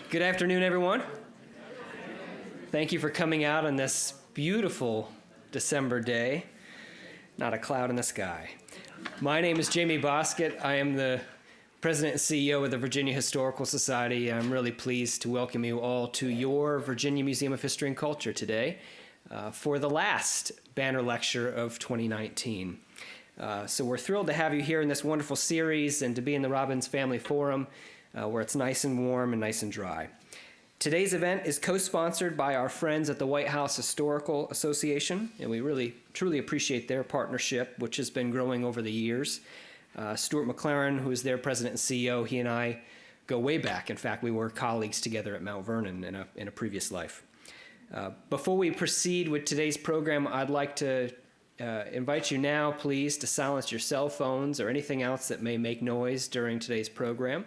Good afternoon, everyone. Thank you for coming out on this beautiful December day. Not a cloud in the sky. My name is Jamie Bosket. I am the President and CEO of the Virginia Historical Society. I'm really pleased to welcome you all to your Virginia Museum of History and Culture today for the last banner lecture of 2019. So we're thrilled to have you here in this wonderful series and to be in the Robbins Family Forum where it's nice and warm and nice and dry. Today's event is co-sponsored by our friends at the White House Historical Association, and we really, truly appreciate their partnership, which has been growing over the years. Stuart McLaren, who is their president and CEO, he and I go way back. In fact, we were colleagues together at Mount Vernon in a previous life. Before we proceed with today's program, I'd like to invite you now, please, to silence your cell phones or anything else that may make noise during today's program.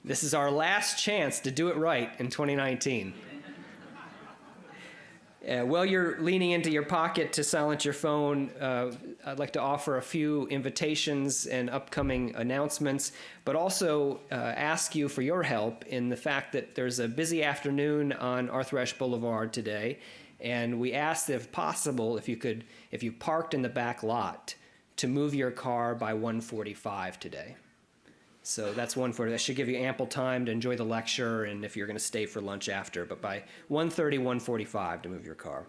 This is our last chance to do it right in 2019. While you're leaning into your pocket to silence your phone, I'd like to offer a few invitations and upcoming announcements, but also ask you for your help in the fact that there's a busy afternoon on Arthur Ashe Boulevard today, and we asked if possible, if you parked in the back lot, to move your car by 1:45 today. So that's that should give you ample time to enjoy the lecture and if you're going to stay for lunch after, but by 1:30, 1:45 to move your car.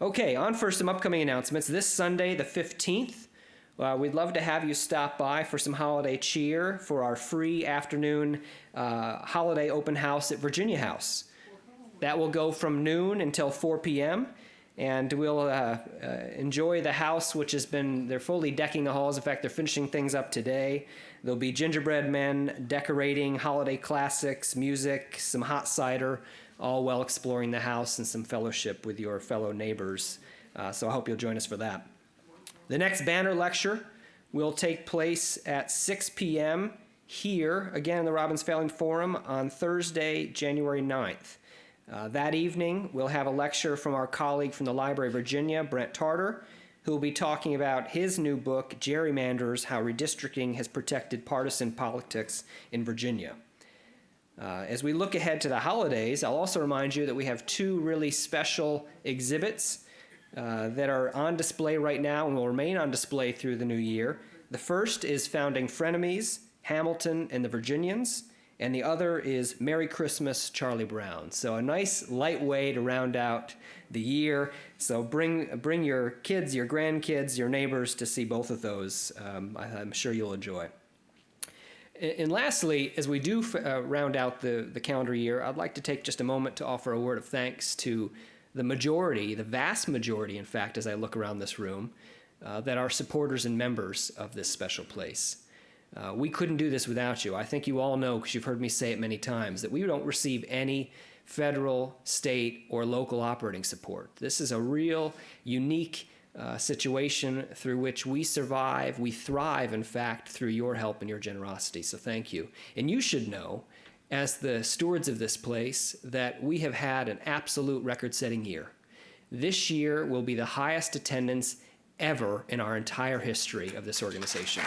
Okay, on for some upcoming announcements. This Sunday, the 15th, we'd love to have you stop by for some holiday cheer for our free afternoon holiday open house at Virginia House. That will go from noon until 4 p.m., and we'll enjoy the house, they're fully decking the halls. In fact, they're finishing things up today. There'll be gingerbread men decorating, holiday classics, music, some hot cider, all while exploring the house and some fellowship with your fellow neighbors. So I hope you'll join us for that. The next banner lecture will take place at 6 p.m. here, again in the Robbins Family Forum, on Thursday, January 9th. That evening, we'll have a lecture from our colleague from the Library of Virginia, Brent Tarter, who will be talking about his new book, Gerrymanders, How Redistricting Has Protected Partisan Politics in Virginia. As we look ahead to the holidays, I'll also remind you that we have two really special exhibits that are on display right now and will remain on display through the new year. The first is Founding Frenemies, Hamilton and the Virginians, and the other is Merry Christmas, Charlie Brown. So a nice light way to round out the year. So bring your kids, your grandkids, your neighbors to see both of those. I'm sure you'll enjoy. And lastly, as we do round out the calendar year, I'd like to take just a moment to offer a word of thanks to the vast majority, in fact, as I look around this room, that are supporters and members of this special place. We couldn't do this without you. I think you all know, because you've heard me say it many times, that we don't receive any federal, state, or local operating support. This is a real, unique situation through which we survive, we thrive, in fact, through your help and your generosity. So thank you. And you should know, as the stewards of this place, that we have had an absolute record-setting year. This year will be the highest attendance ever in our entire history of this organization.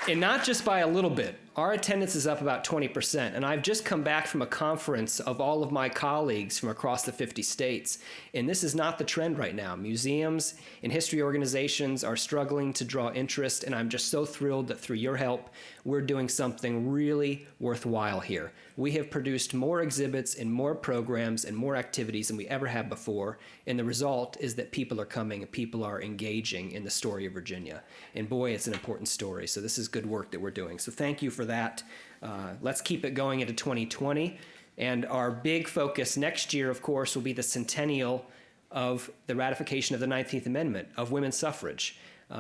And not just by a little bit. Our attendance is up about 20%, and I've just come back from a conference of all of my colleagues from across the 50 states, and this is not the trend right now. Museums and history organizations are struggling to draw interest, and I'm just so thrilled that through your help, we're doing something really worthwhile here. We have produced more exhibits and more programs and more activities than we ever have before, and the result is that people are coming and people are engaging in the story of Virginia. And boy, it's an important story, so this is good work that we're doing. So thank you for that. Let's keep it going into 2020. And our big focus next year, of course, will be the centennial of the ratification of the 19th Amendment of women's suffrage.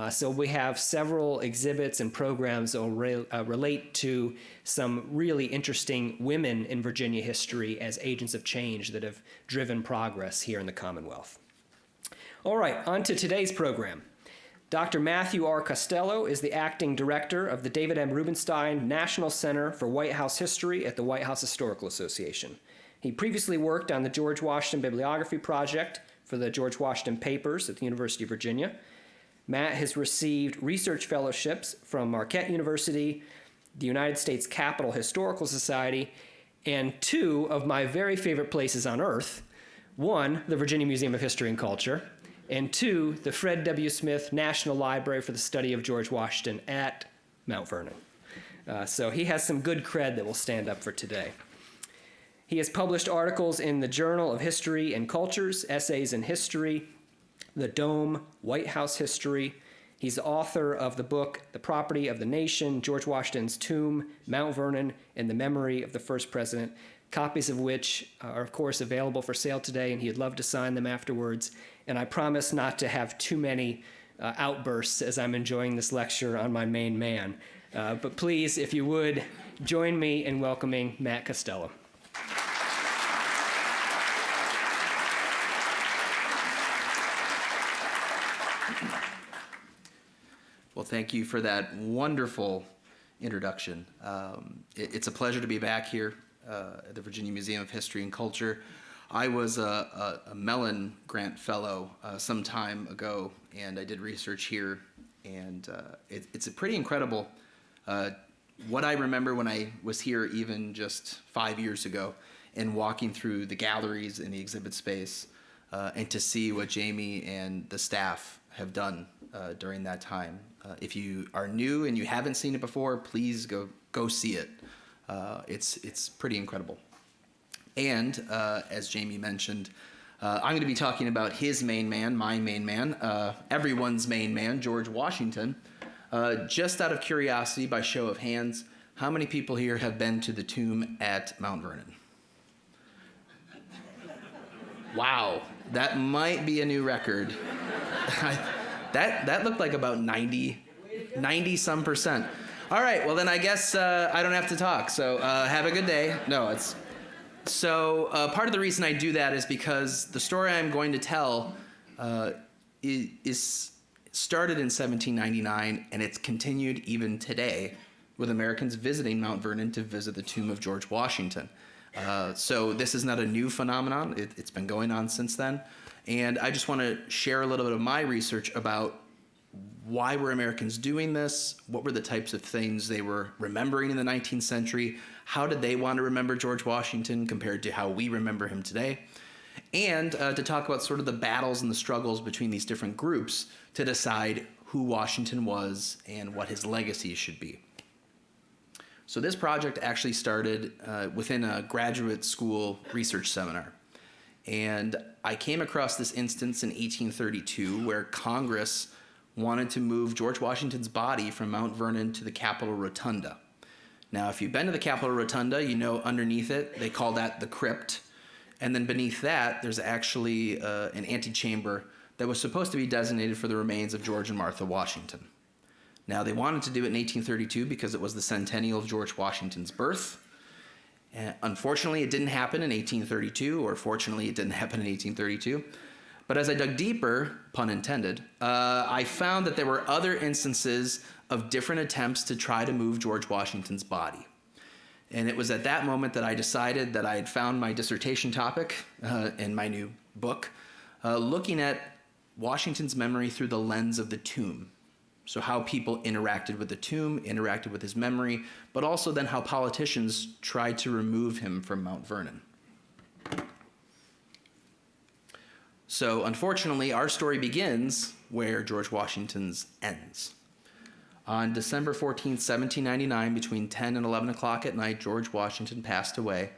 So we have several exhibits and programs that will relate to some really interesting women in Virginia history as agents of change that have driven progress here in the Commonwealth. All right, on to today's program. Dr. Matthew R. Costello is the acting director of the David M. Rubenstein National Center for White House History at the White House Historical Association. He previously worked on the George Washington Bibliography Project for the George Washington Papers at the University of Virginia. Matt has received research fellowships from Marquette University, the United States Capitol Historical Society, and two of my very favorite places on earth. One, the Virginia Museum of History and Culture, and two, the Fred W. Smith National Library for the Study of George Washington at Mount Vernon. So he has some good cred that will stand up for today. He has published articles in the Journal of History and Cultures, Essays in History, The Dome, White House History. He's the author of the book, The Property of the Nation, George Washington's Tomb, Mount Vernon, and the Memory of the First President, copies of which are, of course, available for sale today, and he'd love to sign them afterwards. And I promise not to have too many outbursts as I'm enjoying this lecture on my main man. But please, if you would, join me in welcoming Matt Costello. Well, thank you for that wonderful introduction. It's a pleasure to be back here at the Virginia Museum of History and Culture. I was a Mellon Grant Fellow some time ago, and I did research here, and it's a pretty incredible. What I remember when I was here even just 5 years ago and walking through the galleries in the exhibit space and to see what Jamie and the staff have done during that time. If you are new and you haven't seen it before, please go see it. It's pretty incredible. And as Jamie mentioned, I'm going to be talking about his main man, my main man, everyone's main man, George Washington. Just out of curiosity, by show of hands, how many people here have been to the tomb at Mount Vernon? Wow, that might be a new record. That looked like about 90-some percent. All right, well then I guess I don't have to talk, so have a good day. No, So part of the reason I do that is because the story I'm going to tell is started in 1799, and it's continued even today with Americans visiting Mount Vernon to visit the tomb of George Washington. So this is not a new phenomenon. It's been going on since then. And I just want to share a little bit of my research about why were Americans doing this? What were the types of things they were remembering in the 19th century? How did they want to remember George Washington compared to how we remember him today? And to talk about sort of the battles and the struggles between these different groups to decide who Washington was and what his legacy should be. So this project actually started within a graduate school research seminar. And I came across this instance in 1832 where Congress wanted to move George Washington's body from Mount Vernon to the Capitol Rotunda. Now, if you've been to the Capitol Rotunda, you know underneath it, they call that the crypt. And then beneath that, there's actually an antechamber that was supposed to be designated for the remains of George and Martha Washington. Now, they wanted to do it in 1832 because it was the centennial of George Washington's birth. Unfortunately, it didn't happen in 1832, or fortunately, it didn't happen in 1832. But as I dug deeper, pun intended, I found that there were other instances of different attempts to try to move George Washington's body. And it was at that moment that I decided that I had found my dissertation topic in my new book, looking at Washington's memory through the lens of the tomb. So how people interacted with the tomb, interacted with his memory, but also then how politicians tried to remove him from Mount Vernon. So unfortunately, our story begins where George Washington's ends. On December 14th, 1799, between 10 and 11 o'clock at night, George Washington passed away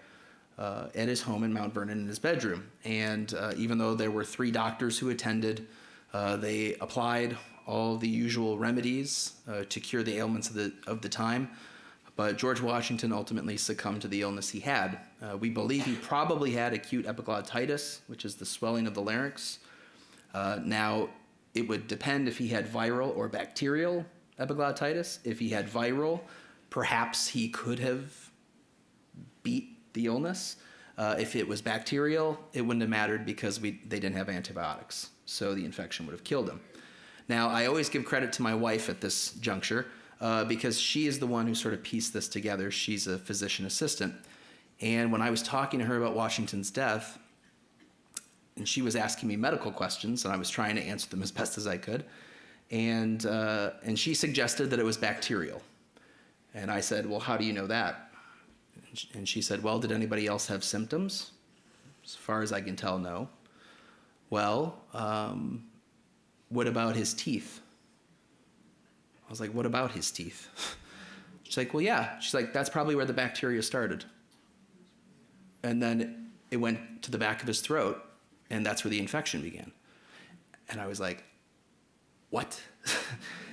at his home in Mount Vernon in his bedroom. And even though there were 3 doctors who attended, they applied all the usual remedies to cure the ailments of the time. But George Washington ultimately succumbed to the illness he had. We believe he probably had acute epiglottitis, which is the swelling of the larynx. Now, it would depend if he had viral or bacterial epiglottitis. If he had viral, perhaps he could have beat the illness. If it was bacterial, it wouldn't have mattered because they didn't have antibiotics, so the infection would have killed him. Now, I always give credit to my wife at this juncture because she is the one who sort of pieced this together. She's a physician assistant. And when I was talking to her about Washington's death, and she was asking me medical questions, and I was trying to answer them as best as I could, and she suggested that it was bacterial. And I said, well, how do you know that? And she said, well, did anybody else have symptoms? As far as I can tell, no. Well, what about his teeth? I was like, what about his teeth? She's like, well, yeah. She's like, that's probably where the bacteria started. And then it went to the back of his throat, and that's where the infection began. And I was like, what?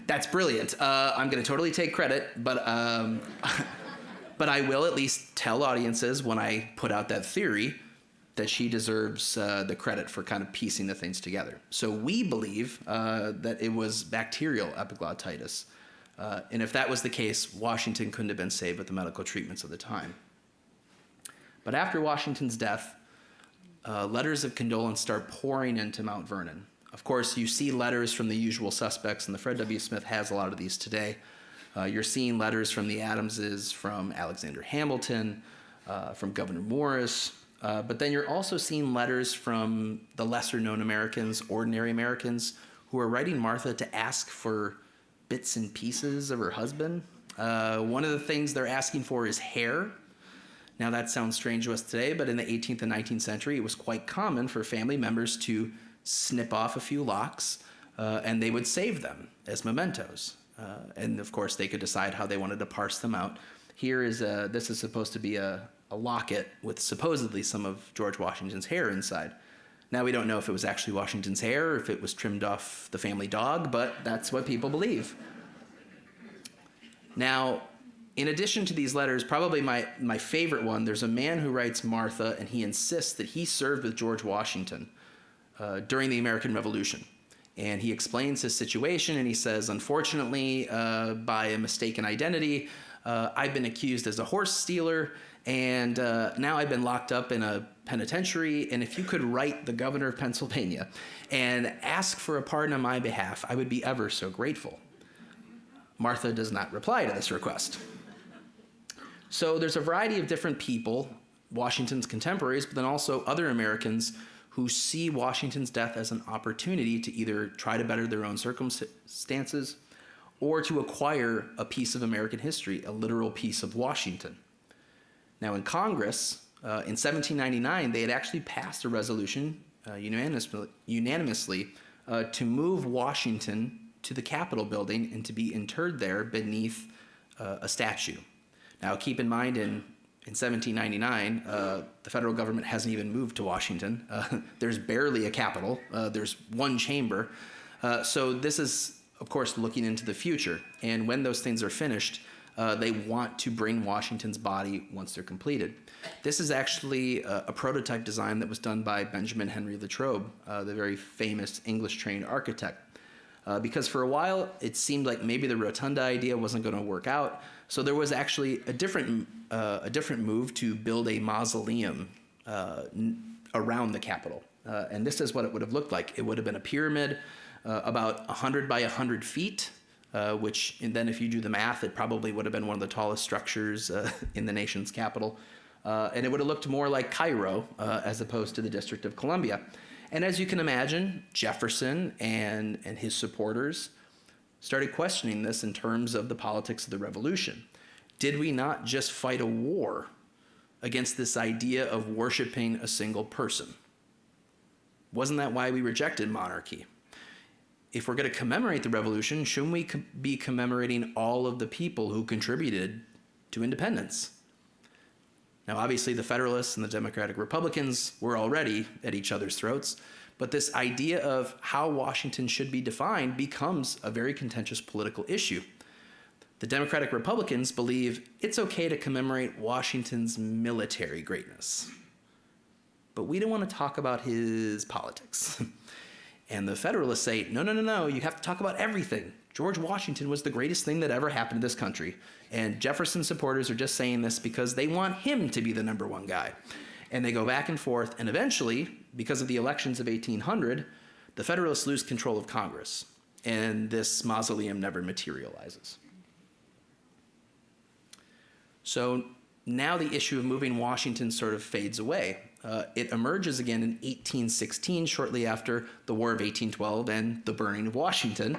That's brilliant. I'm going to totally take credit, but I will at least tell audiences when I put out that theory that she deserves the credit for kind of piecing the things together. So we believe that it was bacterial epiglottitis. And if that was the case, Washington couldn't have been saved with the medical treatments of the time. But after Washington's death, letters of condolence start pouring into Mount Vernon. Of course, you see letters from the usual suspects, and the Fred W. Smith has a lot of these today. You're seeing letters from the Adamses, from Alexander Hamilton, from Gouverneur Morris, but then you're also seeing letters from the lesser-known Americans, ordinary Americans, who are writing Martha to ask for bits and pieces of her husband. One of the things they're asking for is hair. Now, that sounds strange to us today, but in the 18th and 19th century, it was quite common for family members to snip off a few locks, and they would save them as mementos. And of course, they could decide how they wanted to parse them out. This is supposed to be a locket with supposedly some of George Washington's hair inside. Now, we don't know if it was actually Washington's hair or if it was trimmed off the family dog, but that's what people believe. Now, in addition to these letters, probably my favorite one, there's a man who writes Martha, and he insists that he served with George Washington during the American Revolution. And he explains his situation, and he says, unfortunately, by a mistaken identity, I've been accused as a horse stealer, and now I've been locked up in a penitentiary, and if you could write the governor of Pennsylvania and ask for a pardon on my behalf, I would be ever so grateful. Martha does not reply to this request. So there's a variety of different people, Washington's contemporaries, but then also other Americans who see Washington's death as an opportunity to either try to better their own circumstances or to acquire a piece of American history, a literal piece of Washington. Now, in Congress, in 1799, they had actually passed a resolution unanimously to move Washington to the Capitol building and to be interred there beneath a statue. Now, keep in mind, in 1799, the federal government hasn't even moved to Washington. There's barely a Capitol. There's one chamber. So this is, of course, looking into the future. And when those things are finished, they want to bring Washington's body once they're completed. This is actually a prototype design that was done by Benjamin Henry Latrobe, the very famous English-trained architect. Because for a while, it seemed like maybe the rotunda idea wasn't going to work out. So there was actually a different move to build a mausoleum around the Capitol. And this is what it would have looked like. It would have been a pyramid about 100 by 100 feet, which, and then if you do the math, it probably would have been one of the tallest structures in the nation's capital. And it would have looked more like Cairo as opposed to the District of Columbia. And as you can imagine, Jefferson and his supporters started questioning this in terms of the politics of the Revolution. Did we not just fight a war against this idea of worshiping a single person? Wasn't that why we rejected monarchy? If we're going to commemorate the Revolution, shouldn't we be commemorating all of the people who contributed to independence? Now, obviously, the Federalists and the Democratic Republicans were already at each other's throats, but this idea of how Washington should be defined becomes a very contentious political issue. The Democratic Republicans believe it's okay to commemorate Washington's military greatness, but we don't want to talk about his politics. And the Federalists say, no, you have to talk about everything. George Washington was the greatest thing that ever happened to this country. And Jefferson supporters are just saying this because they want him to be the number one guy. And they go back and forth, and eventually, because of the elections of 1800, the Federalists lose control of Congress, and this mausoleum never materializes. So now the issue of moving Washington sort of fades away. It emerges again in 1816, shortly after the War of 1812 and the burning of Washington,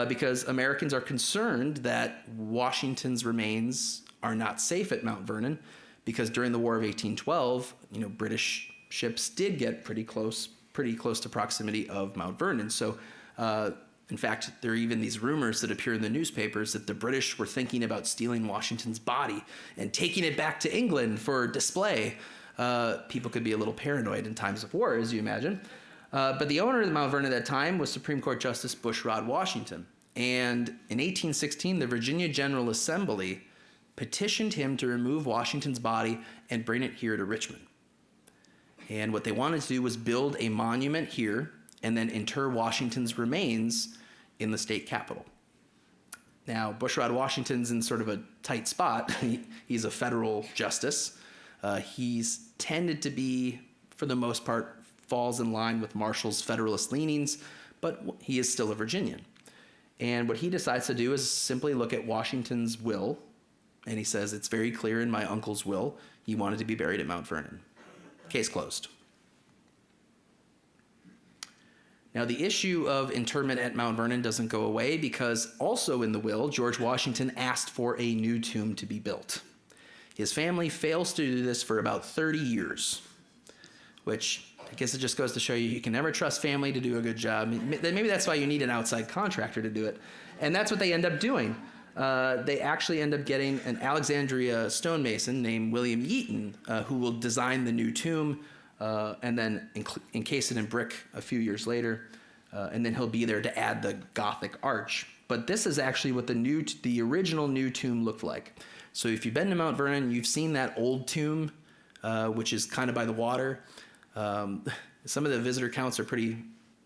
because Americans are concerned that Washington's remains are not safe at Mount Vernon, because during the War of 1812, British ships did get pretty close to proximity of Mount Vernon. So, in fact, there are even these rumors that appear in the newspapers that the British were thinking about stealing Washington's body and taking it back to England for display. People could be a little paranoid in times of war, as you imagine. But the owner of the Mount Vernon at that time was Supreme Court Justice Bushrod Washington. And in 1816, the Virginia General Assembly petitioned him to remove Washington's body and bring it here to Richmond. And what they wanted to do was build a monument here and then inter Washington's remains in the state capitol. Now, Bushrod Washington's in sort of a tight spot. He's a federal justice. He's tended to be, for the most part, falls in line with Marshall's Federalist leanings, but he is still a Virginian. And what he decides to do is simply look at Washington's will, and he says, it's very clear in my uncle's will, he wanted to be buried at Mount Vernon. Case closed. Now, the issue of interment at Mount Vernon doesn't go away because also in the will, George Washington asked for a new tomb to be built. His family fails to do this for about 30 years, which I guess it just goes to show you can never trust family to do a good job. Maybe that's why you need an outside contractor to do it. And that's what they end up doing. They actually end up getting an Alexandria stonemason named William Yeaton, who will design the new tomb and then encase it in brick a few years later. And then he'll be there to add the Gothic arch. But this is actually what the original new tomb looked like. So if you've been to Mount Vernon, you've seen that old tomb, which is kind of by the water. Some of the visitor counts are pretty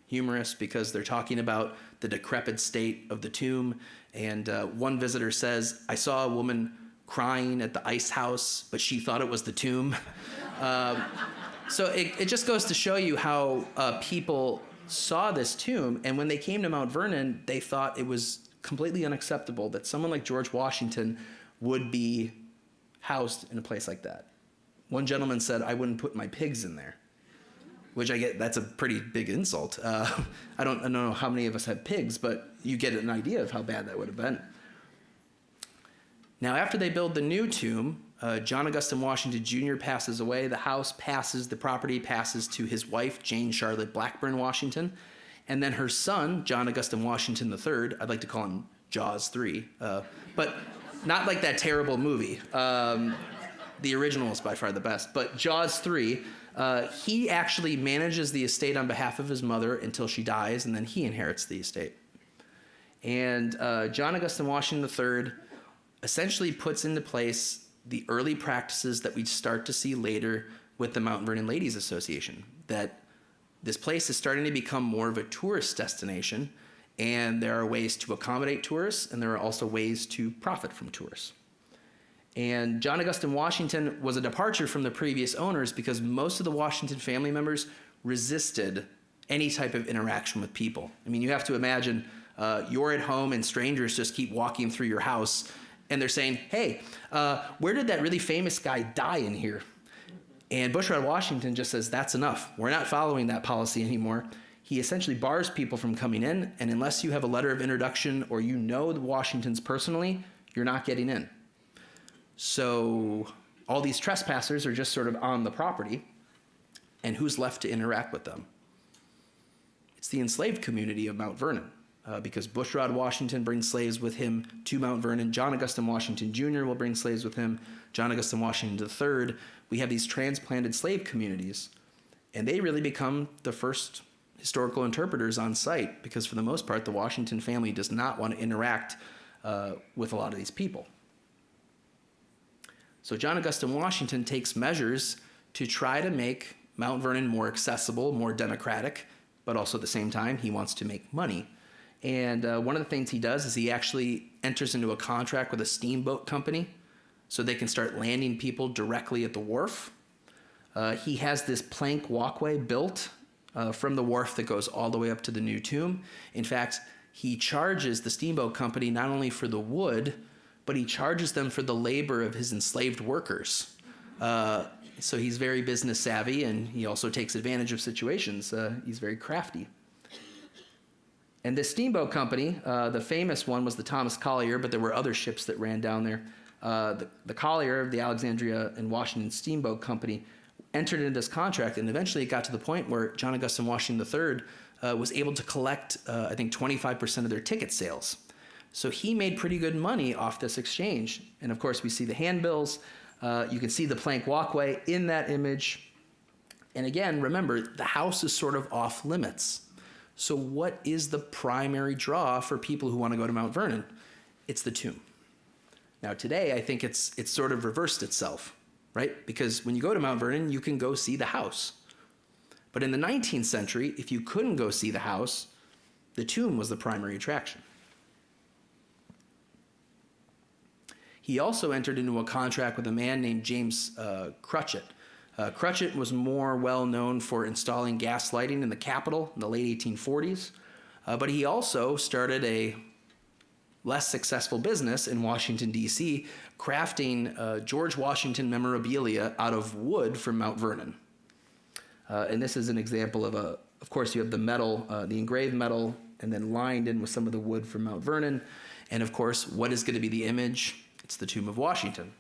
humorous because they're talking about the decrepit state of the tomb. And one visitor says, I saw a woman crying at the ice house, but she thought it was the tomb. So it just goes to show you how people saw this tomb. And when they came to Mount Vernon, they thought it was completely unacceptable that someone like George Washington would be housed in a place like that. One gentleman said, I wouldn't put my pigs in there, which I get, that's a pretty big insult. I don't know how many of us have pigs, but you get an idea of how bad that would have been. Now, after they build the new tomb, John Agustin Washington Jr. passes away. The property passes to his wife, Jane Charlotte Blackburn Washington, and then her son, John Agustin Washington III. I'd like to call him Jaws 3, but not like that terrible movie. The original is by far the best, but Jaws 3, he actually manages the estate on behalf of his mother until she dies, and then he inherits the estate. And John Agustin Washington III essentially puts into place the early practices that we start to see later with the Mount Vernon Ladies Association, that this place is starting to become more of a tourist destination, and there are ways to accommodate tourists, and there are also ways to profit from tourists. And John Agustin Washington was a departure from the previous owners because most of the Washington family members resisted any type of interaction with people. I mean, you have to imagine you're at home and strangers just keep walking through your house, and they're saying, hey, where did that really famous guy die in here? And Bushrod Washington just says, that's enough. We're not following that policy anymore. He essentially bars people from coming in, and unless you have a letter of introduction or you know the Washingtons personally, you're not getting in. So all these trespassers are just sort of on the property, and who's left to interact with them? It's the enslaved community of Mount Vernon, because Bushrod Washington brings slaves with him to Mount Vernon. John Agustin Washington Jr. will bring slaves with him. John Agustin Washington III. We have these transplanted slave communities, and they really become the first historical interpreters on site because, for the most part, the Washington family does not want to interact with a lot of these people. So John Agustin Washington takes measures to try to make Mount Vernon more accessible, more democratic, but also at the same time, he wants to make money. And one of the things he does is he actually enters into a contract with a steamboat company so they can start landing people directly at the wharf. He has this plank walkway built from the wharf that goes all the way up to the new tomb. In fact, he charges the steamboat company not only for the wood, but he charges them for the labor of his enslaved workers. So he's very business savvy, and he also takes advantage of situations. He's very crafty. And this steamboat company, the famous one was the Thomas Collier, but there were other ships that ran down there. The Collier of the Alexandria and Washington Steamboat Company entered into this contract, and eventually it got to the point where John Augustin Washington III was able to collect, I think, 25% of their ticket sales. So he made pretty good money off this exchange. And of course, we see the handbills. You can see the plank walkway in that image. And again, remember, the house is sort of off limits. So what is the primary draw for people who want to go to Mount Vernon? It's the tomb. Now today, I think it's sort of reversed itself, right? Because when you go to Mount Vernon, you can go see the house. But in the 19th century, if you couldn't go see the house, the tomb was the primary attraction. He also entered into a contract with a man named James Crutch. Crutch was more well known for installing gas lighting in the Capitol in the late 1840s, but he also started a less successful business in Washington, D.C., crafting George Washington memorabilia out of wood from Mount Vernon. And this is an example of course, you have the metal, the engraved metal, and then lined in with some of the wood from Mount Vernon. And of course, what is going to be the image? It's the tomb of Washington.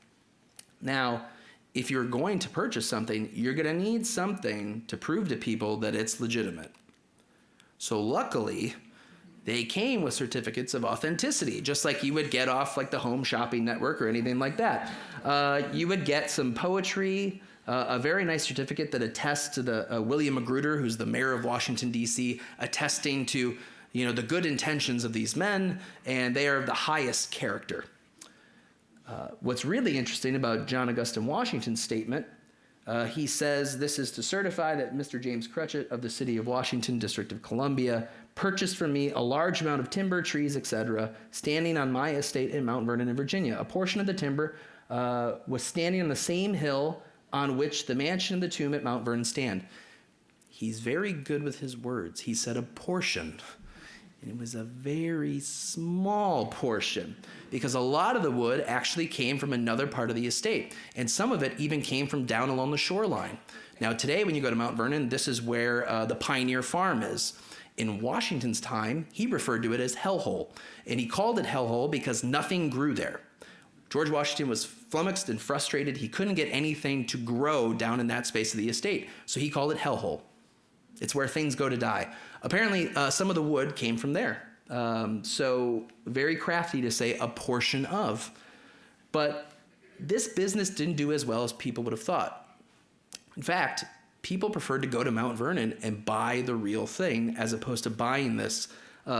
Now, if you're going to purchase something, you're going to need something to prove to people that it's legitimate. So luckily, they came with certificates of authenticity, just like you would get off like the Home Shopping Network or anything like that. You would get some poetry, a very nice certificate that attests to the William Magruder, who's the mayor of Washington, D.C., attesting to the good intentions of these men, and they are of the highest character. What's really interesting about John Augustin Washington's statement, he says, "This is to certify that Mr. James Crutch of the city of Washington, District of Columbia, purchased from me a large amount of timber, trees, etc., standing on my estate in Mount Vernon in Virginia. A portion of the timber was standing on the same hill on which the mansion and the tomb at Mount Vernon stand." He's very good with his words. He said a portion. And it was a very small portion, because a lot of the wood actually came from another part of the estate, and some of it even came from down along the shoreline. Now today, when you go to Mount Vernon, this is where the Pioneer Farm is. In Washington's time, he referred to it as Hellhole, and he called it Hellhole because nothing grew there. George Washington was flummoxed and frustrated. He couldn't get anything to grow down in that space of the estate, so he called it Hellhole. It's where things go to die. Apparently, some of the wood came from there. So very crafty to say a portion of. But this business didn't do as well as people would have thought. In fact, people preferred to go to Mount Vernon and buy the real thing as opposed to buying this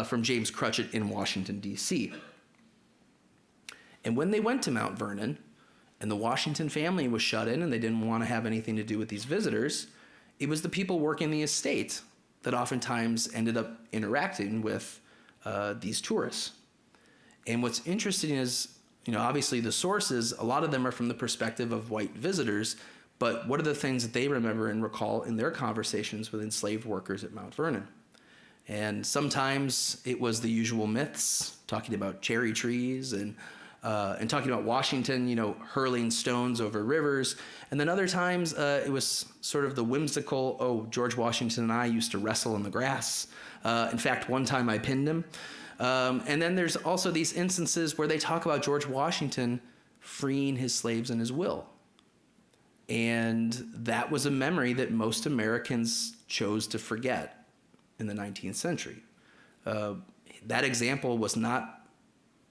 from James Crutch in Washington, D.C. And when they went to Mount Vernon and the Washington family was shut in and they didn't want to have anything to do with these visitors, it was the people working the estate that oftentimes ended up interacting with these tourists. And what's interesting is, obviously the sources, a lot of them are from the perspective of white visitors, but what are the things that they remember and recall in their conversations with enslaved workers at Mount Vernon? And sometimes it was the usual myths, talking about cherry trees and talking about Washington, hurling stones over rivers. And then other times it was sort of the whimsical, George Washington and I used to wrestle in the grass. In fact, one time I pinned him. And then there's also these instances where they talk about George Washington freeing his slaves in his will. And that was a memory that most Americans chose to forget in the 19th century. That example was not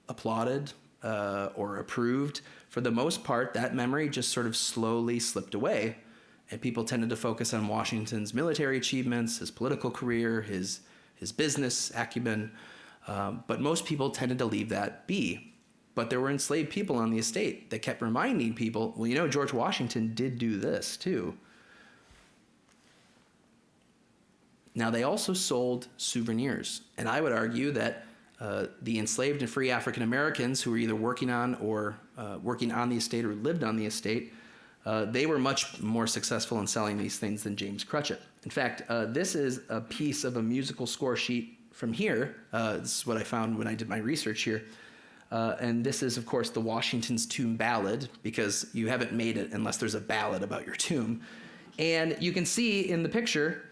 applauded or approved. For the most part, that memory just sort of slowly slipped away, and people tended to focus on Washington's military achievements, his political career, his business acumen, but most people tended to leave that be. But there were enslaved people on the estate that kept reminding people, well, George Washington did do this too. Now, they also sold souvenirs, and I would argue that the enslaved and free African Americans who were either working on the estate or lived on the estate, they were much more successful in selling these things than James Crutch. In fact, this is a piece of a musical score sheet from here. This is what I found when I did my research here. And this is, of course, the Washington's Tomb Ballad, because you haven't made it unless there's a ballad about your tomb. And you can see in the picture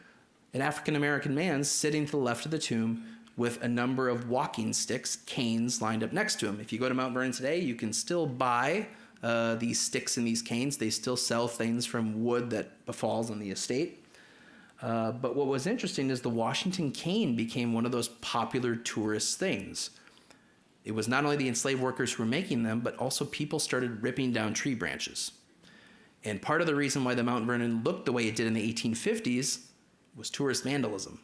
an African-American man sitting to the left of the tomb with a number of walking sticks, canes, lined up next to him. If you go to Mount Vernon today, you can still buy these sticks and these canes. They still sell things from wood that befalls on the estate. But what was interesting is the Washington cane became one of those popular tourist things. It was not only the enslaved workers who were making them, but also people started ripping down tree branches. And part of the reason why the Mount Vernon looked the way it did in the 1850s was tourist vandalism.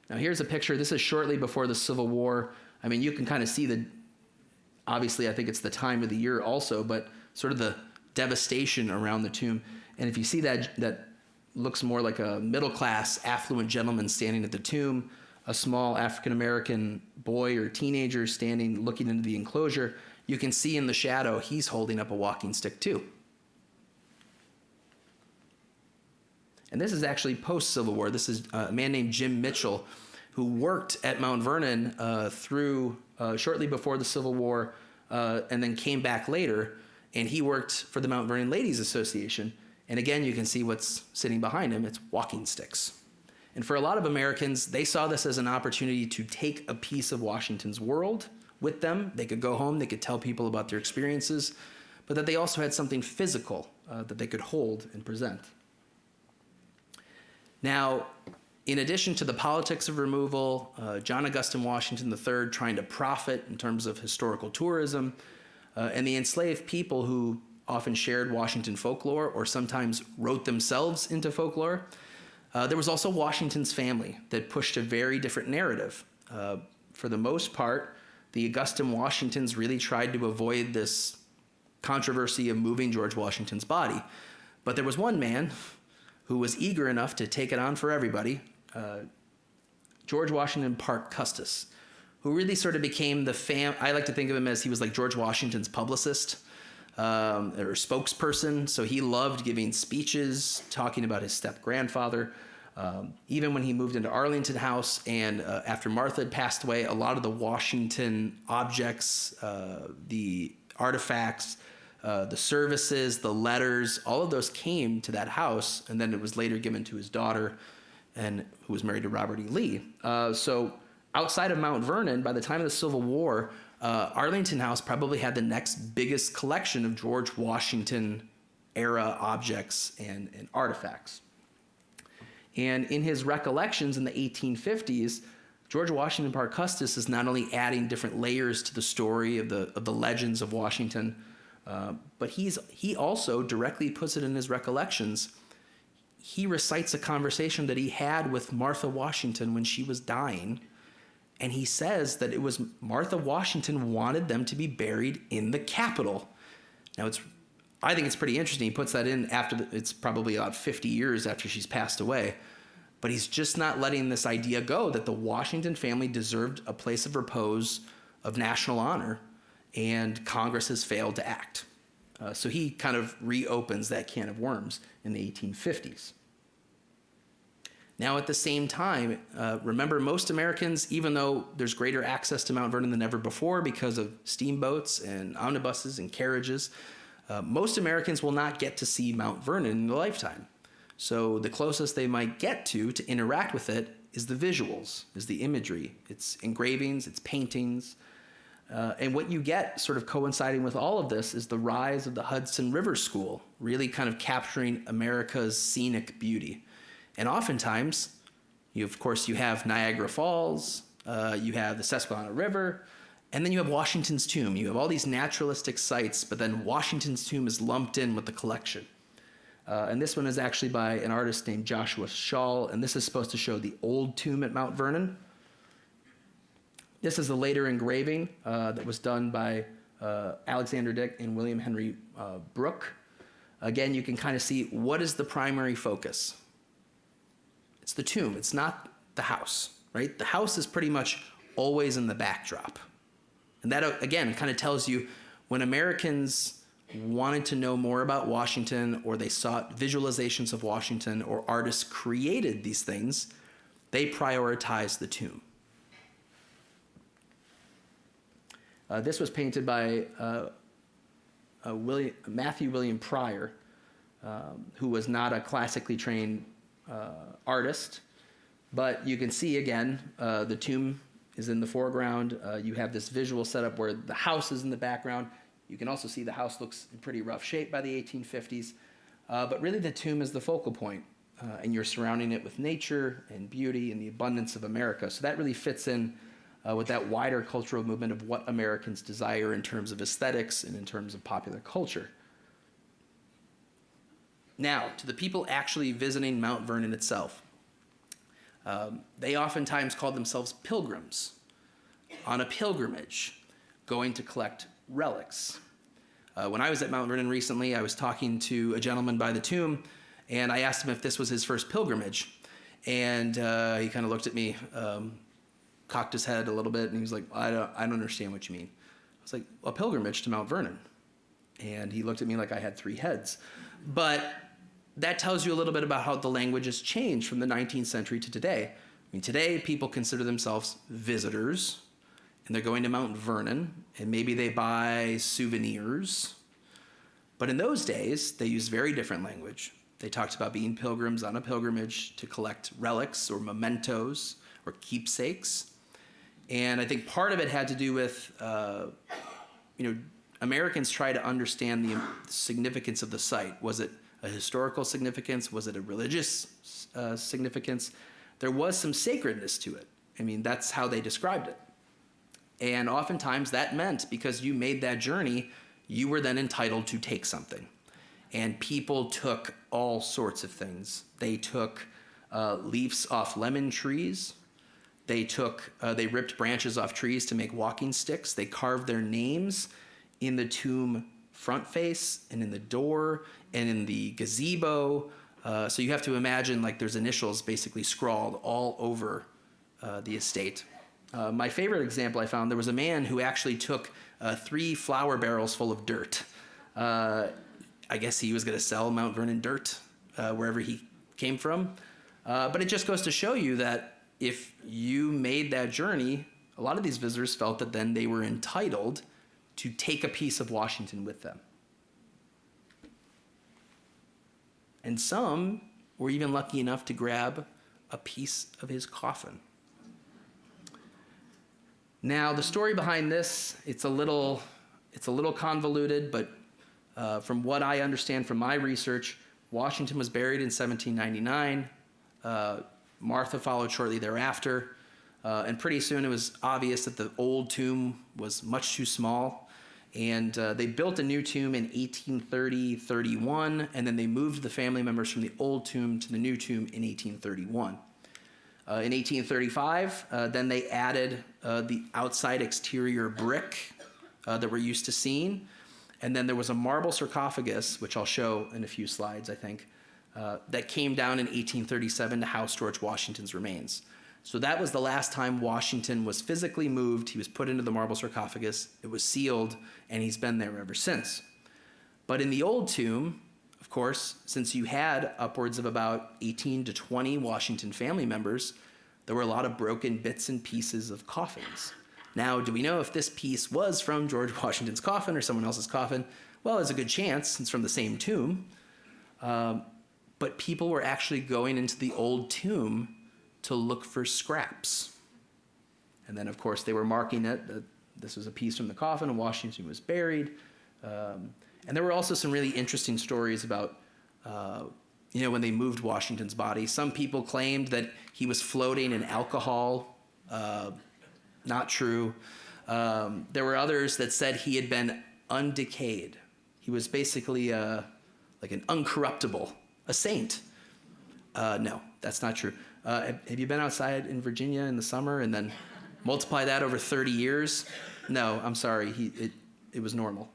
Now here's a picture. This is shortly before the Civil War. I mean, you can kind of see obviously I think it's the time of the year also, but sort of the devastation around the tomb. And if you see that looks more like a middle-class, affluent gentleman standing at the tomb, a small African-American boy or teenager standing looking into the enclosure, you can see in the shadow he's holding up a walking stick too. And this is actually post-Civil War. This is a man named Jim Mitchell who worked at Mount Vernon through shortly before the Civil War and then came back later, and he worked for the Mount Vernon Ladies Association. And again, you can see what's sitting behind him. It's walking sticks. And for a lot of Americans, they saw this as an opportunity to take a piece of Washington's world with them. They could go home, they could tell people about their experiences, but that they also had something physical that they could hold and present. Now, in addition to the politics of removal, John Agustin Washington III trying to profit in terms of historical tourism, and the enslaved people who often shared Washington folklore or sometimes wrote themselves into folklore, there was also Washington's family that pushed a very different narrative. For the most part, the Agustin Washingtons really tried to avoid this controversy of moving George Washington's body. But there was one man who was eager enough to take it on for everybody, George Washington Parke Custis, who really sort of became I like to think of him as he was like George Washington's publicist or spokesperson. So he loved giving speeches, talking about his step-grandfather. Even when he moved into Arlington House and after Martha had passed away, a lot of the Washington objects, the artifacts, the services, the letters, all of those came to that house, and then it was later given to his daughter, and who was married to Robert E. Lee. So outside of Mount Vernon, by the time of the Civil War, Arlington House probably had the next biggest collection of George Washington era objects and artifacts. And in his recollections in the 1850s, George Washington Parke Custis is not only adding different layers to the story of the legends of Washington, but he also directly puts it in his recollections. He recites a conversation that he had with Martha Washington when she was dying, and he says that it was Martha Washington wanted them to be buried in the Capitol. Now, I think it's pretty interesting. He puts that in after it's probably about 50 years after she's passed away. But he's just not letting this idea go that the Washington family deserved a place of repose, of national honor, and Congress has failed to act. So he kind of reopens that can of worms in the 1850s. Now, at the same time, remember, most Americans, even though there's greater access to Mount Vernon than ever before because of steamboats and omnibuses and carriages, most Americans will not get to see Mount Vernon in their lifetime. So the closest they might get to interact with it is the visuals, is the imagery. It's engravings, it's paintings. And what you get sort of coinciding with all of this is the rise of the Hudson River School, really kind of capturing America's scenic beauty. And oftentimes, you have Niagara Falls, you have the Susquehanna River, and then you have Washington's tomb. You have all these naturalistic sites, but then Washington's tomb is lumped in with the collection. And this one is actually by an artist named Joshua Shaw, and this is supposed to show the old tomb at Mount Vernon. This is a later engraving that was done by Alexander Dick and William Henry Brooke. Again, you can kind of see what is the primary focus. It's the tomb. It's not the house, right? The house is pretty much always in the backdrop. And that, again, kind of tells you when Americans wanted to know more about Washington, or they sought visualizations of Washington, or artists created these things, they prioritized the tomb. This was painted by Matthew William Pryor, who was not a classically trained artist. But you can see, again, the tomb is in the foreground. You have this visual setup where the house is in the background. You can also see the house looks in pretty rough shape by the 1850s. But really the tomb is the focal point, and you're surrounding it with nature and beauty and the abundance of America. So that really fits in with that wider cultural movement of what Americans desire in terms of aesthetics and in terms of popular culture. Now, to the people actually visiting Mount Vernon itself, they oftentimes called themselves pilgrims on a pilgrimage, going to collect relics. When I was at Mount Vernon recently, I was talking to a gentleman by the tomb, and I asked him if this was his first pilgrimage. And he kind of looked at me, cocked his head a little bit, and he was like, I don't understand what you mean. I was like, a pilgrimage to Mount Vernon. And he looked at me like I had three heads. But that tells you a little bit about how the language has changed from the 19th century to today. I mean, today people consider themselves visitors, and they're going to Mount Vernon, and maybe they buy souvenirs. But in those days, they used very different language. They talked about being pilgrims on a pilgrimage to collect relics or mementos or keepsakes. And I think part of it had to do with, Americans try to understand the significance of the site. Was it a historical significance? Was it a religious significance? There was some sacredness to it. I mean, that's how they described it. And oftentimes that meant because you made that journey, you were then entitled to take something. And people took all sorts of things. They took leaves off lemon trees. They ripped branches off trees to make walking sticks. They carved their names in the tomb front face and in the door and in the gazebo. So you have to imagine like there's initials basically scrawled all over the estate. My favorite example I found, there was a man who actually took 3 flour barrels full of dirt. I guess he was going to sell Mount Vernon dirt wherever he came from. But it just goes to show you that if you made that journey, a lot of these visitors felt that then they were entitled to take a piece of Washington with them. And some were even lucky enough to grab a piece of his coffin. Now, the story behind this, it's a little convoluted, but from what I understand from my research, Washington was buried in 1799. Martha followed shortly thereafter. And pretty soon it was obvious that the old tomb was much too small. And they built a new tomb in 1830-31, and then they moved the family members from the old tomb to the new tomb in 1831. In 1835, then they added the outside exterior brick that we're used to seeing. And then there was a marble sarcophagus, which I'll show in a few slides, I think, that came down in 1837 to house George Washington's remains. So that was the last time Washington was physically moved. He was put into the marble sarcophagus. It was sealed, and he's been there ever since. But in the old tomb, of course, since you had upwards of about 18 to 20 Washington family members, there were a lot of broken bits and pieces of coffins. Now, do we know if this piece was from George Washington's coffin or someone else's coffin? Well, there's a good chance. It's from the same tomb. But people were actually going into the old tomb to look for scraps. And then, of course, they were marking it that this was a piece from the coffin and Washington was buried. And there were also some really interesting stories about, when they moved Washington's body. Some people claimed that he was floating in alcohol. Not true. There were others that said he had been undecayed. He was basically like an uncorruptible, a saint. No, that's not true. Have you been outside in Virginia in the summer and then multiply that over 30 years? No, I'm sorry. It was normal.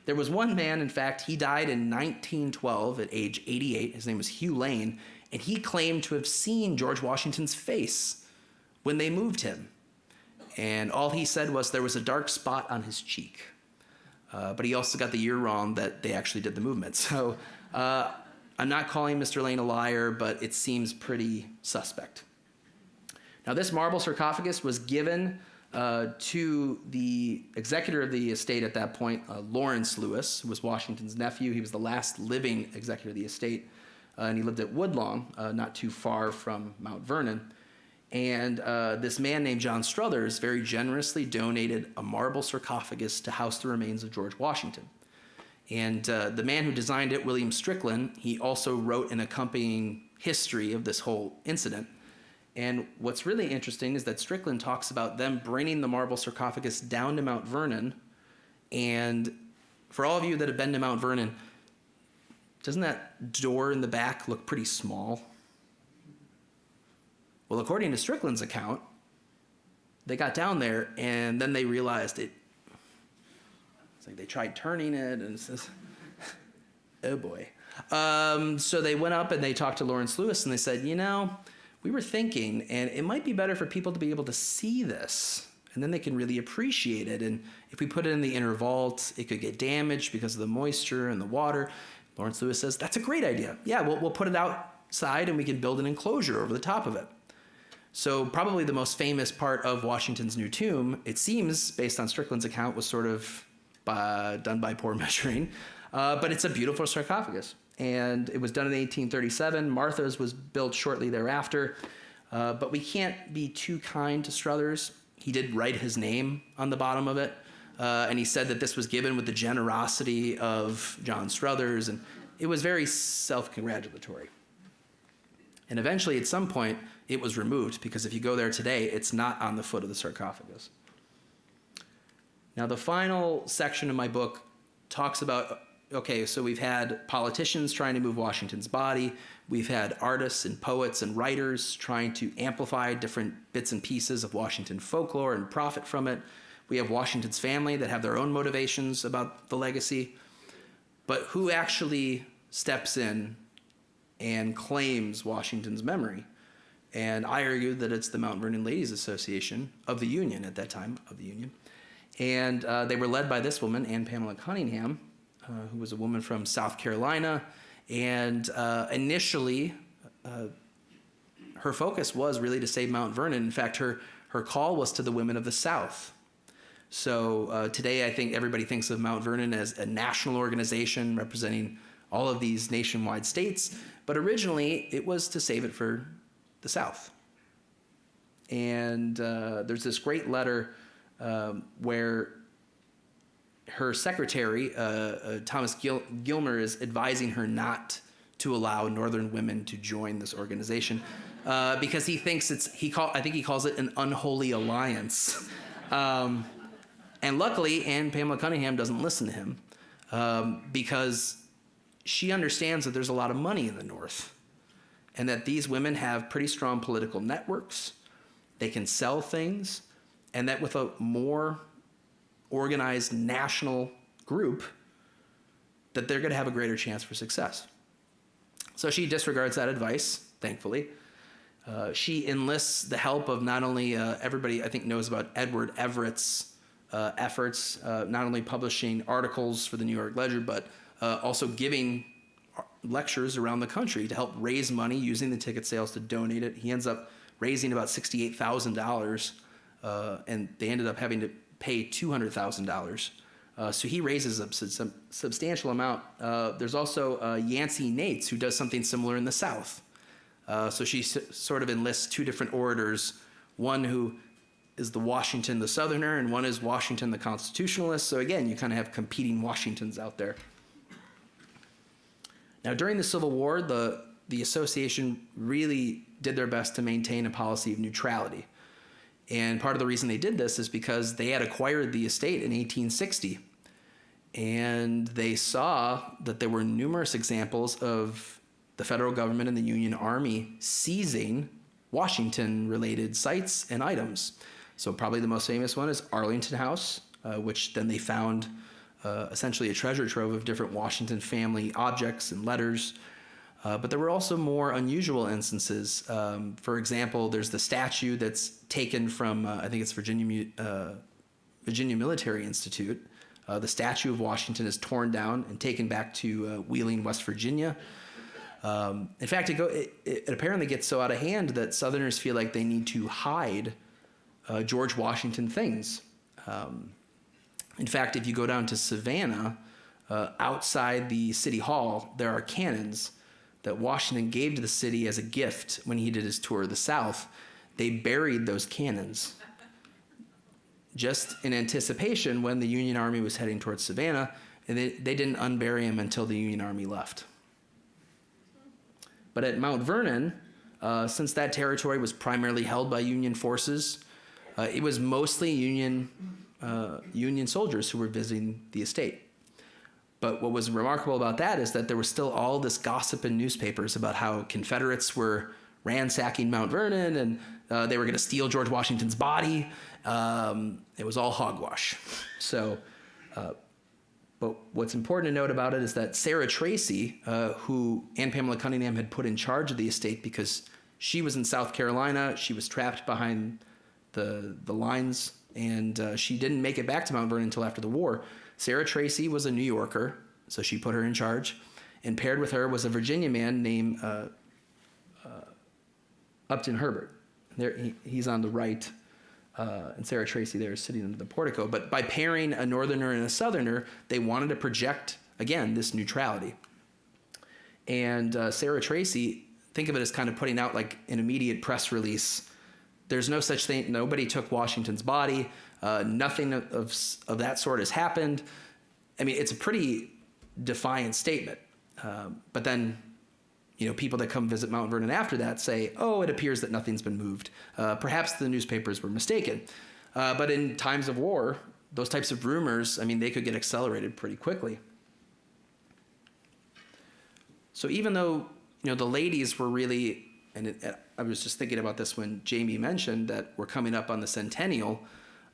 There was one man, in fact, he died in 1912 at age 88. His name was Hugh Lane, and he claimed to have seen George Washington's face when they moved him. And all he said was there was a dark spot on his cheek. But he also got the year wrong that they actually did the movement. So I'm not calling Mr. Lane a liar, but it seems pretty suspect. Now, this marble sarcophagus was given to the executor of the estate at that point, Lawrence Lewis, who was Washington's nephew. He was the last living executor of the estate, and he lived at Woodlawn, not too far from Mount Vernon. And this man named John Struthers very generously donated a marble sarcophagus to house the remains of George Washington. And the man who designed it, William Strickland, he also wrote an accompanying history of this whole incident. And what's really interesting is that Strickland talks about them bringing the marble sarcophagus down to Mount Vernon. And for all of you that have been to Mount Vernon, doesn't that door in the back look pretty small? Well, according to Strickland's account, they got down there and then they realized it. It's like they tried turning it and it says, oh boy. So they went up and they talked to Lawrence Lewis and they said, we were thinking, and it might be better for people to be able to see this, and then they can really appreciate it. And if we put it in the inner vault, it could get damaged because of the moisture and the water. Lawrence Lewis says, that's a great idea. Yeah, we'll put it outside and we can build an enclosure over the top of it. So probably the most famous part of Washington's new tomb, it seems, based on Strickland's account, was sort of done by poor measuring. But it's a beautiful sarcophagus. And it was done in 1837. Martha's was built shortly thereafter. But we can't be too kind to Struthers. He did write his name on the bottom of it. And he said that this was given with the generosity of John Struthers. And it was very self-congratulatory. And eventually, at some point, it was removed, because if you go there today, it's not on the foot of the sarcophagus. Now, the final section of my book talks about, okay, so we've had politicians trying to move Washington's body. We've had artists and poets and writers trying to amplify different bits and pieces of Washington folklore and profit from it. We have Washington's family that have their own motivations about the legacy. But who actually steps in and claims Washington's memory? And I argue that it's the Mount Vernon Ladies Association of the Union at that time, of the Union. And they were led by this woman, Anne Pamela Cunningham, who was a woman from South Carolina. And initially, her focus was really to save Mount Vernon. In fact, her call was to the women of the South. So today, I think everybody thinks of Mount Vernon as a national organization representing all of these nationwide states. But originally, it was to save it for the South. And there's this great letter where her secretary, Thomas Gilmer, is advising her not to allow Northern women to join this organization because he thinks I think he calls it an unholy alliance. And luckily, Anne Pamela Cunningham doesn't listen to him because she understands that there's a lot of money in the North and that these women have pretty strong political networks. They can sell things, and that with a more organized national group, that they're going to have a greater chance for success. So she disregards that advice, thankfully. She enlists the help of not only everybody I think knows about Edward Everett's efforts, not only publishing articles for the New York Ledger, but also giving lectures around the country to help raise money using the ticket sales to donate it. He ends up raising about $68,000, and they ended up having to pay $200,000. So he raises a substantial amount. There's also Yancey Nates, who does something similar in the South. So she sort of enlists two different orators, one who is the Washington the Southerner, and one is Washington the Constitutionalist. So again, you kind of have competing Washingtons out there. Now, during the Civil War, the association really did their best to maintain a policy of neutrality. And part of the reason they did this is because they had acquired the estate in 1860. And they saw that there were numerous examples of the federal government and the Union Army seizing Washington-related sites and items. So probably the most famous one is Arlington House, which then they found essentially a treasure trove of different Washington family objects and letters. But there were also more unusual instances. For example, there's the statue that's taken from, I think it's Virginia Military Institute. The statue of Washington is torn down and taken back to Wheeling, West Virginia. In fact, it apparently gets so out of hand that Southerners feel like they need to hide George Washington things. In fact, if you go down to Savannah, outside the city hall, there are cannons that Washington gave to the city as a gift when he did his tour of the South. They buried those cannons just in anticipation when the Union Army was heading towards Savannah, and they didn't unbury them until the Union Army left. But at Mount Vernon, since that territory was primarily held by Union forces, it was mostly Union soldiers who were visiting the estate. But what was remarkable about that is that there was still all this gossip in newspapers about how Confederates were ransacking Mount Vernon and they were going to steal George Washington's body. It was all hogwash. So, but what's important to note about it is that Sarah Tracy, who Anne Pamela Cunningham had put in charge of the estate because she was in South Carolina, she was trapped behind the lines, and she didn't make it back to Mount Vernon until after the war. Sarah Tracy was a New Yorker, so she put her in charge, and paired with her was a Virginia man named Upton Herbert. There, he's on the right, and Sarah Tracy there is sitting under the portico. But by pairing a Northerner and a Southerner, they wanted to project, again, this neutrality. And Sarah Tracy, think of it as kind of putting out like an immediate press release. There's no such thing. Nobody took Washington's body. Nothing of that sort has happened. I mean, it's a pretty defiant statement. But then, people that come visit Mount Vernon after that say, oh, it appears that nothing's been moved. Perhaps the newspapers were mistaken. But in times of war, those types of rumors, I mean, they could get accelerated pretty quickly. So even though, the ladies were really, and I was just thinking about this when Jamie mentioned that we're coming up on the centennial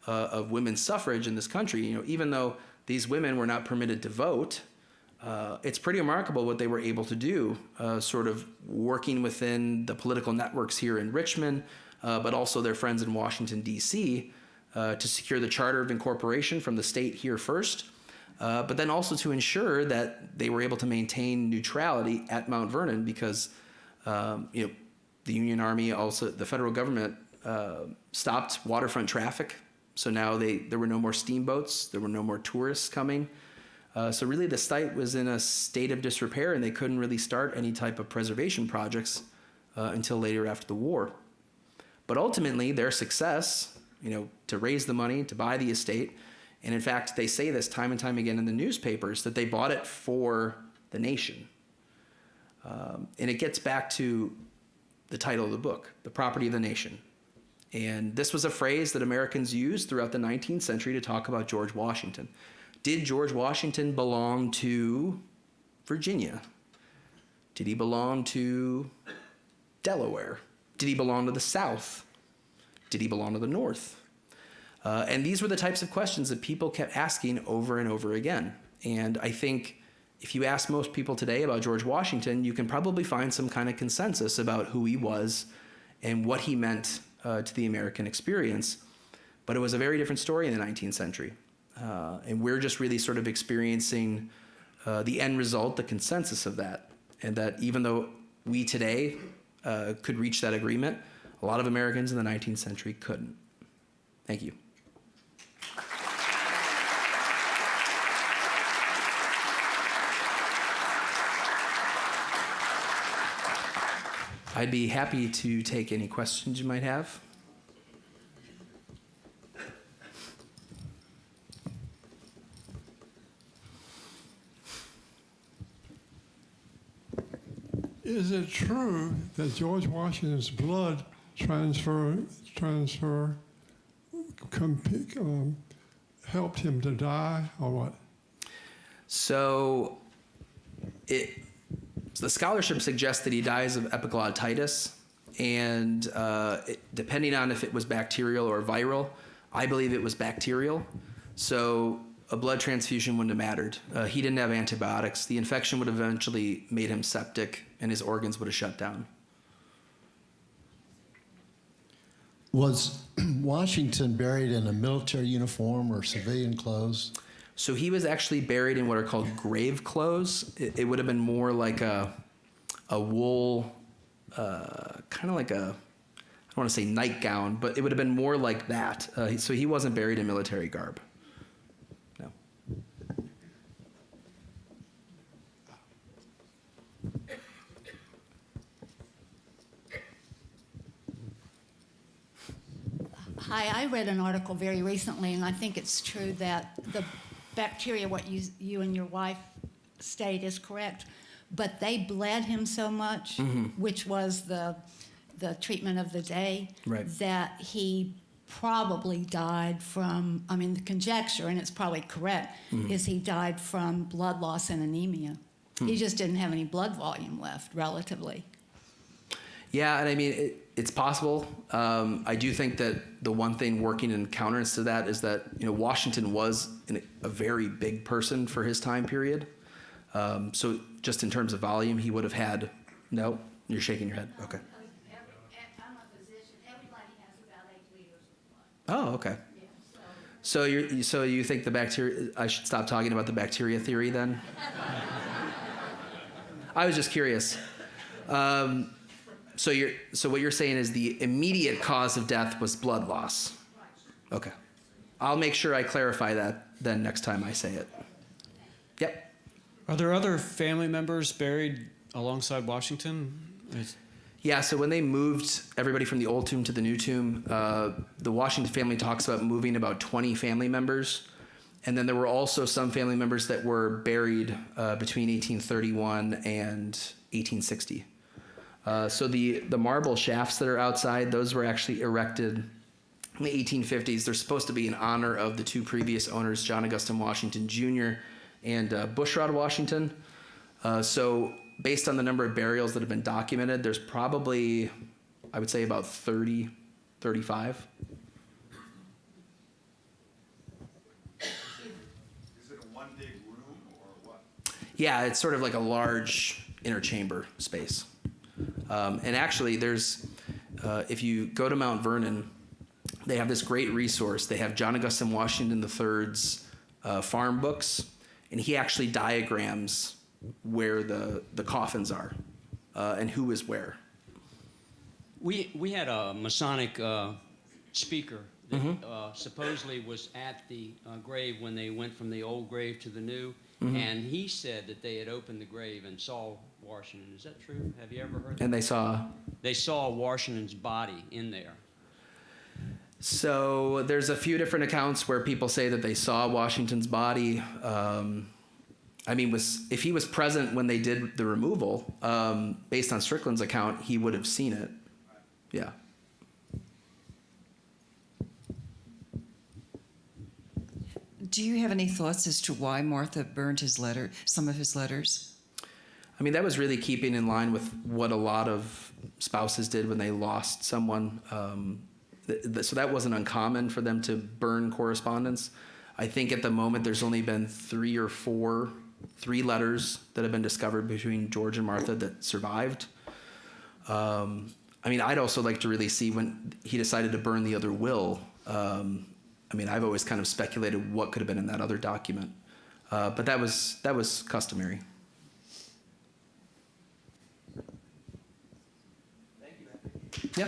of women's suffrage in this country, even though these women were not permitted to vote, it's pretty remarkable what they were able to do, sort of working within the political networks here in Richmond, but also their friends in Washington, D.C., to secure the charter of incorporation from the state here first, but then also to ensure that they were able to maintain neutrality at Mount Vernon because, the Union Army, also the federal government, stopped waterfront traffic. So now there were no more steamboats, there were no more tourists coming. So really the site was in a state of disrepair and they couldn't really start any type of preservation projects until later after the war. But ultimately their success, to raise the money, to buy the estate, and in fact they say this time and time again in the newspapers that they bought it for the nation. And it gets back to the title of the book, The Property of the Nation. And this was a phrase that Americans used throughout the 19th century to talk about George Washington. Did George Washington belong to Virginia? Did he belong to Delaware? Did he belong to the South? Did he belong to the North? And these were the types of questions that people kept asking over and over again. And I think if you ask most people today about George Washington, you can probably find some kind of consensus about who he was and what he meant to the American experience. But it was a very different story in the 19th century. And we're just really sort of experiencing the end result, the consensus of that. And that even though we today could reach that agreement, a lot of Americans in the 19th century couldn't. Thank you. I'd be happy to take any questions you might have. Is it true that George Washington's blood transfer helped him to die, or what? So the scholarship suggests that he dies of epiglottitis, and depending on if it was bacterial or viral, I believe it was bacterial. So a blood transfusion wouldn't have mattered. He didn't have antibiotics. The infection would have eventually made him septic, and his organs would have shut down. Was Washington buried in a military uniform or civilian clothes? So he was actually buried in what are called grave clothes. It would have been more like a wool, kind of like I want to say nightgown, but it would have been more like that. So he wasn't buried in military garb. No. Hi, I read an article very recently, and I think it's true that the bacteria, what you and your wife state is correct, but they bled him so much, which was the treatment of the day, Right. that he probably died from, I mean, the conjecture, and it's probably correct, is he died from blood loss and anemia. He just didn't have any blood volume left, relatively. Yeah, and I mean, it's possible. I do think that the one thing working in countenance to that is that, you know, Washington was a very big person for his time period. So just in terms of volume, he would have had, no, you're shaking your head. Okay. I'm a physician. Everybody has about 8 liters of blood. Oh, okay. So you think the bacteria, I should stop talking about the bacteria theory then? I was just curious. So what you're saying is the immediate cause of death was blood loss. Okay. I'll make sure I clarify that then next time I say it. Yep. Are there other family members buried alongside Washington? Yeah, so when they moved everybody from the old tomb to the new tomb, the Washington family talks about moving about 20 family members. And then there were also some family members that were buried between 1831 and 1860. So the marble shafts that are outside, those were actually erected in the 1850s. They're supposed to be in honor of the two previous owners, John Agustin Washington Jr. and Bushrod Washington. So based on the number of burials that have been documented, there's probably, I would say, about 30, 35. Is it a one big room or what? Yeah, it's sort of like a large inner chamber space. And actually, there's, if you go to Mount Vernon, they have this great resource. They have John Agustin Washington III's farm books, and he actually diagrams where the coffins are and who is where. We had a Masonic speaker that supposedly was at the grave when they went from the old grave to the new, and he said that they had opened the grave and saw Washington. Is that true? Have you ever heard that? And they saw? They saw Washington's body in there. So there's a few different accounts where people say that they saw Washington's body. I mean, if he was present when they did the removal, based on Strickland's account, he would have seen it. Yeah. Do you have any thoughts as to why Martha burned some of his letters? I mean, that was really keeping in line with what a lot of spouses did when they lost someone. So that wasn't uncommon for them to burn correspondence. I think at the moment there's only been 3 letters that have been discovered between George and Martha that survived. I mean, I'd also like to really see when he decided to burn the other will. I mean, I've always kind of speculated what could have been in that other document, but that was customary. Thank you. Yeah.